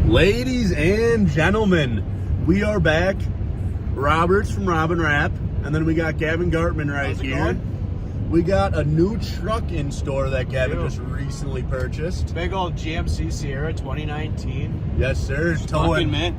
Ladies and gentlemen, we are back. Robert's from Robin Rap, and then we got Gavin Gartman right here. We got a new truck in store that Gavin just recently purchased. Big old GMC Sierra 2019. Yes, sir. Fucking mint.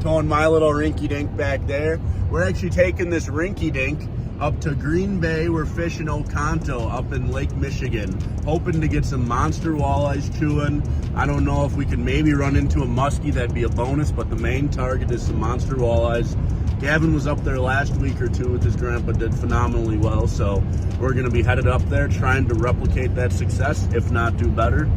Towing my little rinky-dink back there. We're actually taking this rinky-dink up to Green Bay. We're fishing Oconto up in Lake Michigan. Hoping to get some monster walleyes chewing. I don't know if we could maybe run into a muskie, that'd be a bonus, but the main target is some monster walleyes. Gavin was up there last week or two with his grandpa, did phenomenally well, so we're going to be headed up there trying to replicate that success, if not do better.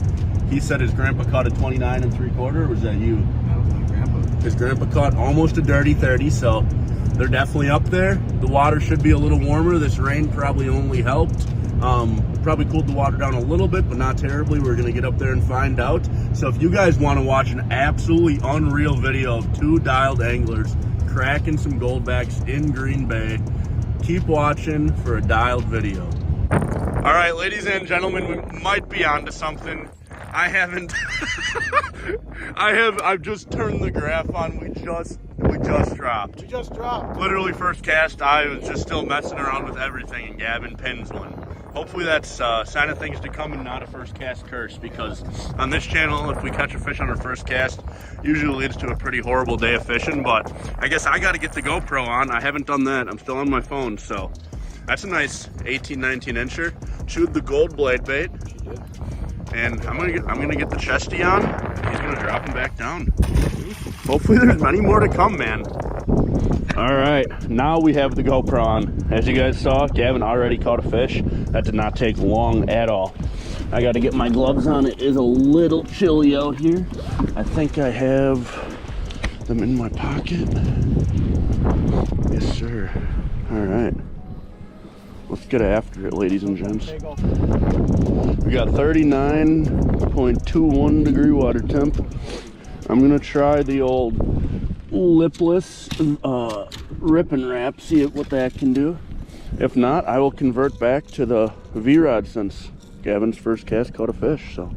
He said his grandpa caught a 29 3/4, or was that you? That was my grandpa. His grandpa caught almost a dirty 30, so they're definitely up there. The water should be a little warmer. This rain probably only helped. Probably cooled the water down a little bit, but not terribly. We're going to get up there and find out. So if you guys want to watch an absolutely unreal video of two dialed anglers cracking some goldbacks in Green Bay, keep watching for a dialed video. All right, ladies and gentlemen, we might be onto something. I haven't I've just turned the graph on. We just dropped. We just dropped. Literally first cast. I was just still messing around with everything, and Gavin pins one. Hopefully that's a sign of things to come and not a first cast curse, because on this channel, if we catch a fish on our first cast, usually leads to a pretty horrible day of fishing. But I guess I got to get the GoPro on. I haven't done that. I'm still on my phone. So that's a nice 18-19 incher. Chewed the gold blade bait. And I'm gonna get the chesty on. He's gonna drop him back down. Hopefully there's many more to come, man. All right, now we have the GoPro on. As you guys saw, Gavin already caught a fish. That did not take long at all. I got to get my gloves on. It is a little chilly out here. I think I have them in my pocket. Yes, sir. All right. Let's get after it, ladies and gents. We got 39.21 degree water temp. I'm gonna try the old lipless rip and wrap, see what that can do. If not, I will convert back to the V-Rod, since Gavin's first cast caught a fish. So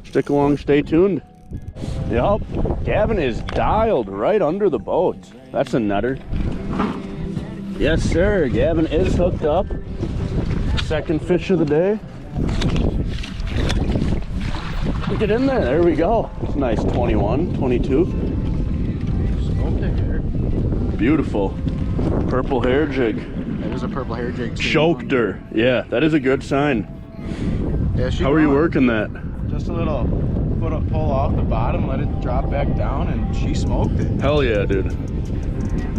stick along, stay tuned. Yup, Gavin is dialed right under the boat. That's a nutter. Yes, sir. Gavin is hooked up. Second fish of the day. Get in there. There we go. It's a nice 21, 22. Smoked it here. Beautiful. Purple hair jig. That is a purple hair jig too. Choked her. Yeah, that is a good sign. Yeah, how are you working that? Just a little pull off the bottom, let it drop back down, and she smoked it. Hell yeah, dude.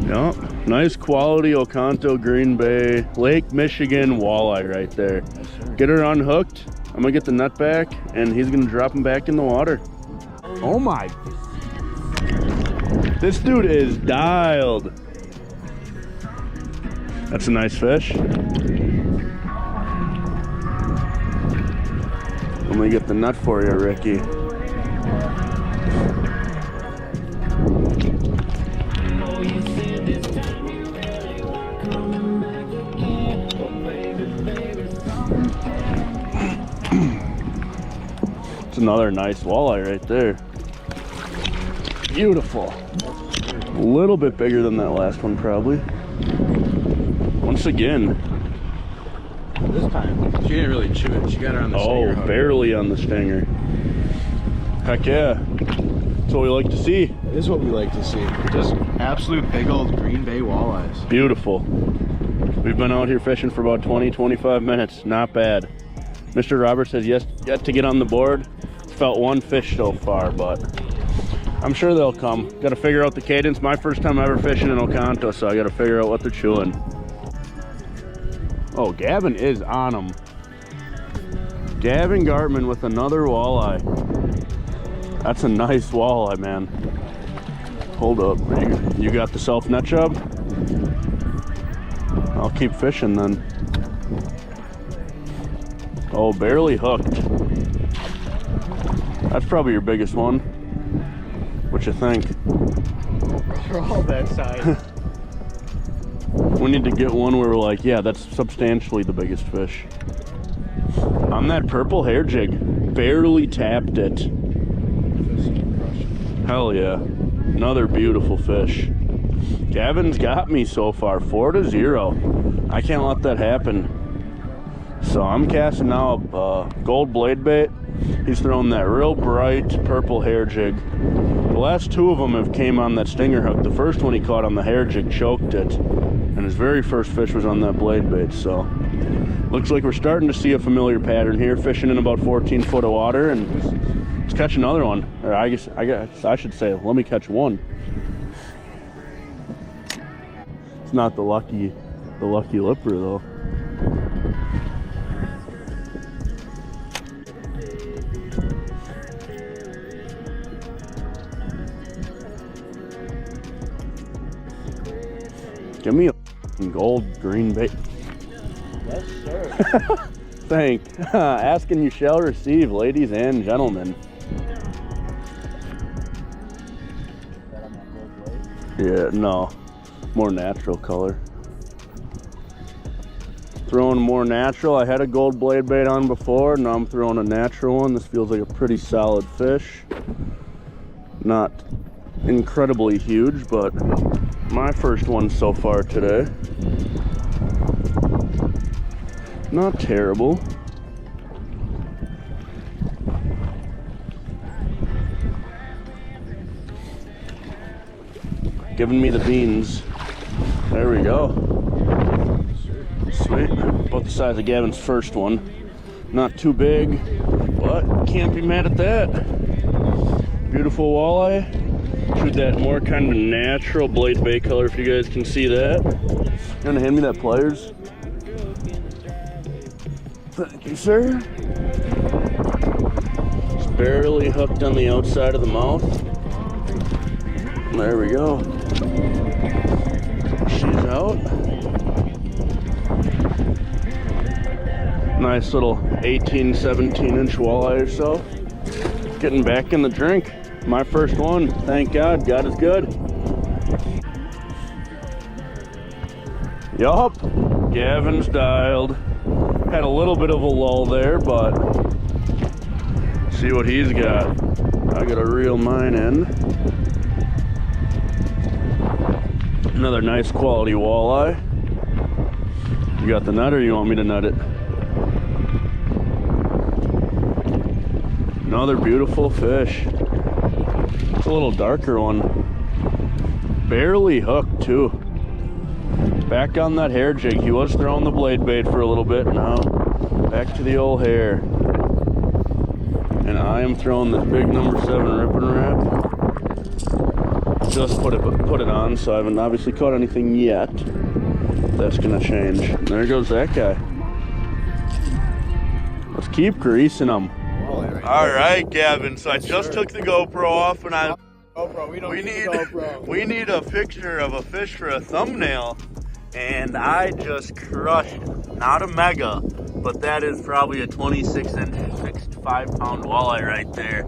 Yep. Nice quality Oconto, Green Bay, Lake Michigan walleye right there. Yes, sir. Get her unhooked. I'm gonna get the nut back, and he's gonna drop him back in the water. Oh my. This dude is dialed. That's a nice fish. Let me get the nut for you, Ricky. It's another nice walleye right there. Beautiful. A little bit bigger than that last one, probably. Once again. This time, she didn't really chew it. She got her on the stinger. Oh, barely on the stinger. Heck yeah. That's what we like to see. It is what we like to see. Just absolute big old Green Bay walleyes. Beautiful. We've been out here fishing for about 20-25 minutes. Not bad. Mr. Roberts has yet to get on the board. Felt one fish so far, but I'm sure they'll come. Got to figure out the cadence. My first time ever fishing in Oconto, so I got to figure out what they're chewing. Oh, Gavin is on them. Gavin Gartman with another walleye. That's a nice walleye, man. Hold up. You got the self net job? I'll keep fishing then. Oh, barely hooked. That's probably your biggest one. What you think? They're all that size. We need to get one where we're like, yeah, that's substantially the biggest fish. On that purple hair jig, barely tapped it. Hell yeah. Another beautiful fish. Gavin's got me so far, 4-0. I can't let that happen. So I'm casting now a gold blade bait. He's throwing that real bright purple hair jig. The last two of them have came on that stinger hook. The first one he caught on the hair jig, choked it. And his very first fish was on that blade bait. So looks like we're starting to see a familiar pattern here, fishing in about 14 foot of water, and let's catch another one. Or I guess I should say, let me catch one. It's not the lucky lipper though. Give me a gold green bait. Yes, sir. Thank. Asking you shall receive, ladies and gentlemen. Yeah, no. More natural color. Throwing more natural. I had a gold blade bait on before. Now I'm throwing a natural one. This feels like a pretty solid fish. Not incredibly huge, but my first one so far today. Not terrible. Giving me the beans. There we go. Sweet. About the size of Gavin's first one. Not too big, but can't be mad at that. Beautiful walleye. Shoot that more kind of natural blade bait color if you guys can see that. You gonna hand me that pliers? Thank you, sir. Just barely hooked on the outside of the mouth. There we go. She's out. Nice little 18, 17 inch walleye or so. Getting back in the drink. My first one, thank God. God is good. Yup, Gavin's dialed. Had a little bit of a lull there, but see what he's got. I gotta reel mine in. Another nice quality walleye. You got the nut, or you want me to nut it? Another beautiful fish. It's a little darker one. Barely hooked too. Back on that hair jig. He was throwing the blade bait for a little bit. Now back to the old hair. And I am throwing this big number 7 rip and wrap. Just put it on, so I haven't obviously caught anything yet. That's gonna change. And there goes that guy. Let's keep greasing them. All right, Gavin. So I just took the GoPro off, and we need a picture of a fish for a thumbnail, and I just crushed it. Not a mega, but that is probably a 26-inch, 65-pound walleye right there.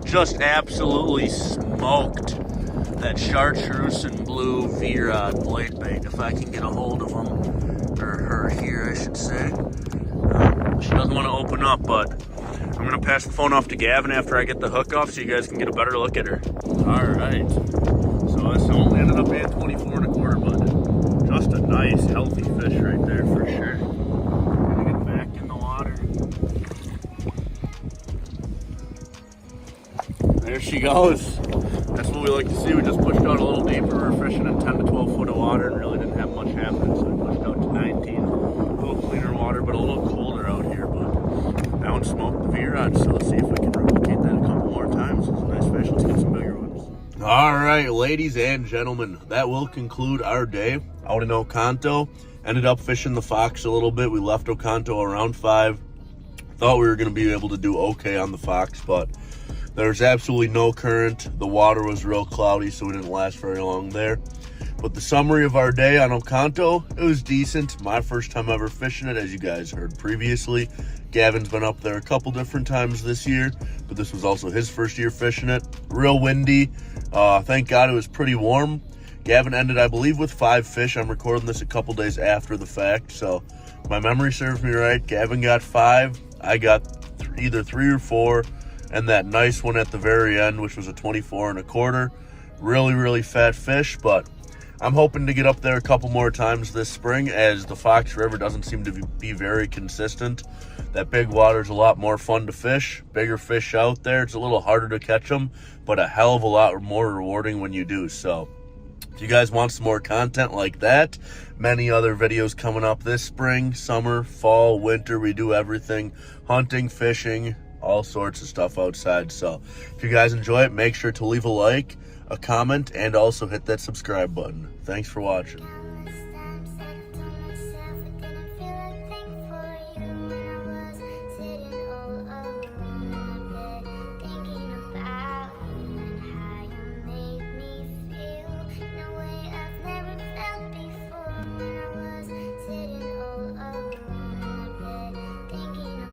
Just absolutely smoked that chartreuse and blue V-Rod blade bait. If I can get a hold of him, or her here, I should say. She doesn't want to open up, but I'm gonna pass the phone off to Gavin after I get the hook off so you guys can get a better look at her. All right, so this only ended up being 24 1/4, but just a nice, healthy fish right there for sure. Gonna get back in the water. There she goes. That's what we like to see. We just pushed out a little deeper. We're fishing in 10 to 12 foot of water and really didn't have much happening, so we pushed out to 19. A little cleaner water, but a little colder out here. But that one smoked the V-Rod, so let's see if we can replicate that a couple more times. It's a nice fish. Let's get some bigger ones. All right, ladies and gentlemen, that will conclude our day out in Oconto. Ended up fishing the Fox a little bit. We left Oconto around 5. Thought we were going to be able to do okay on the Fox, but there's absolutely no current. The water was real cloudy, so we didn't last very long there. But the summary of our day on Oconto, it was decent. My first time ever fishing it, as you guys heard previously. Gavin's been up there a couple different times this year, but this was also his first year fishing it. Real windy. Thank God it was pretty warm. Gavin ended, I believe, with 5 fish. I'm recording this a couple days after the fact, so my memory serves me right. Gavin got 5. I got either 3 or 4. and that nice one at the very end, which was a 24 1/4. Really, really fat fish, but I'm hoping to get up there a couple more times this spring, as the Fox River doesn't seem to be very consistent. That big water is a lot more fun to fish. Bigger fish out there. It's a little harder to catch them, but a hell of a lot more rewarding when you do. So if you guys want some more content like that, many other videos coming up this spring, summer, fall, winter. We do everything. Hunting, fishing, all sorts of stuff outside. So if you guys enjoy it, make sure to leave a like, a comment, and also hit that subscribe button. Thanks for watching.